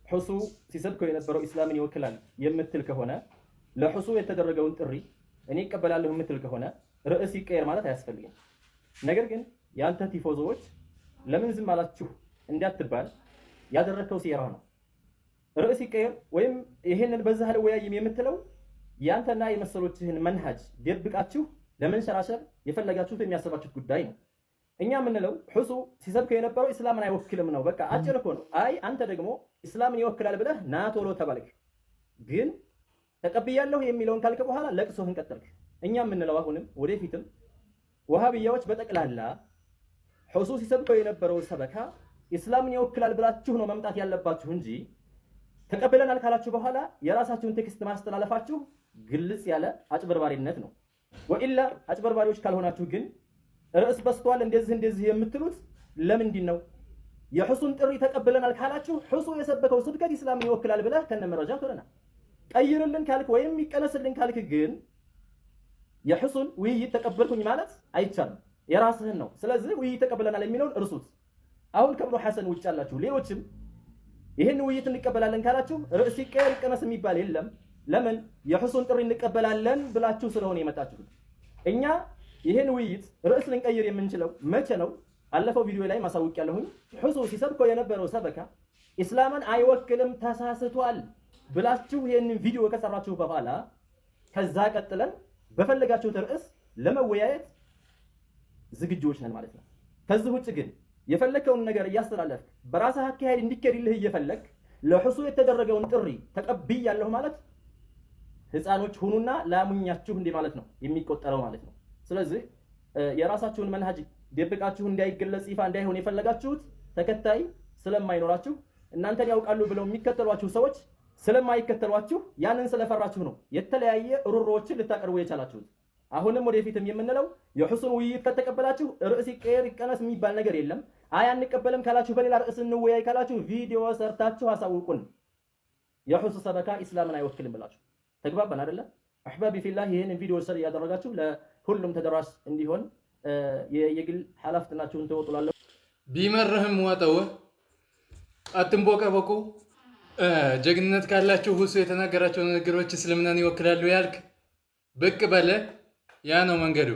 ሑሱ ሲሰብከው የነበረው ኢስላምን ይወክላል የምትል ከሆነ ለሑሱ የተደረገውን ጥሪ እኔ እቀበላለሁ የምትል ከሆነ ርዕስ ይቀየር ማለት አያስፈልግም። ነገር ግን የአንተ ቲፎዞዎች ለምን ዝም አላችሁ እንዳትባል ያደረግከው ሴራ ነው። ርዕስ ይቀየር ወይም ይሄንን በዛ አልወያይም የምትለው ያንተና የመሰሎችህን መንሃጅ ደብቃችሁ ለመንሸራሸር የፈለጋችሁት የሚያሰባችሁት ጉዳይ ነው። እኛ የምንለው ሑሱ ሲሰብከው የነበረው ኢስላምን አይወክልም ነው። በቃ አጭር እኮ ነው። አይ አንተ ደግሞ ኢስላምን ይወክላል ብለህ ና ቶሎ ተባልክ፣ ግን ተቀብያለሁ የሚለውን ካልክ በኋላ ለቅሶህን ቀጠልክ። እኛ የምንለው አሁንም ወደፊትም ወሃብያዎች በጠቅላላ ሑሱ ሲሰብከው የነበረው ሰበካ ኢስላምን ይወክላል ብላችሁ ነው መምጣት ያለባችሁ እንጂ ተቀብለናል ካላችሁ በኋላ የራሳችሁን ቴክስት ማስተላለፋችሁ ግልጽ ያለ አጭበርባሪነት ነው። ወኢላ አጭበርባሪዎች ካልሆናችሁ ግን ርዕስ በስቷል እንደዚህ የምትሉት ለምንድን ነው? የሑሱን ጥሪ ተቀብለናል ካላችሁ ሑሱ የሰበከው ስብከት ኢስላምን ይወክላል ብለህ ከነመረጃው ተረናል። ቀይርልን ካልክ ወይም ይቀነስልን ካልክ ግን የሑሱን ውይይት ተቀበልኩኝ ማለት አይቻልም። የራስህን ነው። ስለዚህ ውይይት ተቀብለናል የሚለውን እርሱት። አሁን ከብኑ ሐሰን ውጭ ያላችሁ ሌሎችም ይህን ውይይት እንቀበላለን ካላችሁ ርዕስ ይቀየር ይቀነስ የሚባል የለም። ለምን? የሑሱን ጥሪ እንቀበላለን ብላችሁ ስለሆነ የመጣችሁት። እኛ ይህን ውይይት ርዕስ ልንቀይር የምንችለው መቼ ነው? አለፈው ቪዲዮ ላይ ማሳወቅ ያለሁኝ ሑሱ ሲሰብከው የነበረው ሰበካ ኢስላምን አይወክልም ተሳስቷል ብላችሁ ይህንን ቪዲዮ ከሰራችሁ በኋላ ከዛ ቀጥለን በፈለጋችሁት ርዕስ ለመወያየት ዝግጁዎች ነን ማለት ነው። ከዚህ ውጭ ግን የፈለከውን ነገር እያስተላለፍክ በራስህ አካሄድ እንዲከድልህ እየፈለክ ለሑሱ የተደረገውን ጥሪ ተቀብያለሁ ማለት ህፃኖች ሁኑና ላሙኛችሁ እንዲህ ማለት ነው የሚቆጠረው ማለት ነው። ስለዚህ የራሳችሁን መንሃጅ ደብቃችሁ እንዳይገለጽ ይፋ እንዳይሆን የፈለጋችሁት ተከታይ ስለማይኖራችሁ እናንተን ያውቃሉ ብለው የሚከተሏችሁ ሰዎች ስለማይከተሏችሁ ያንን ስለፈራችሁ ነው የተለያየ ሩሮዎችን ልታቀርቡ የቻላችሁት። አሁንም ወደፊትም የምንለው የሑሱን ውይይት ከተቀበላችሁ ርዕስ ይቀየር ይቀነስ የሚባል ነገር የለም። አይ አንቀበልም ካላችሁ በሌላ ርዕስ እንወያይ ካላችሁ ቪዲዮ ሰርታችሁ አሳውቁን። የሑሱ ሰበካ ኢስላምን አይወክልም ብላችሁ ተግባባን አይደለ? አህባቢ ፊላህ ይህንን ቪዲዮ ሸር እያደረጋችሁ ለሁሉም ተደራሽ እንዲሆን የግል ኃላፊነታችሁን ተወጡላለሁ። ቢመርህም ዋጠው አትንቦቀቦቁ። ጀግንነት ካላችሁ ሑሱ የተናገራቸው ንግግሮች እስልምናን ይወክላሉ ያልክ ብቅ በለ። ያ ነው መንገዱ።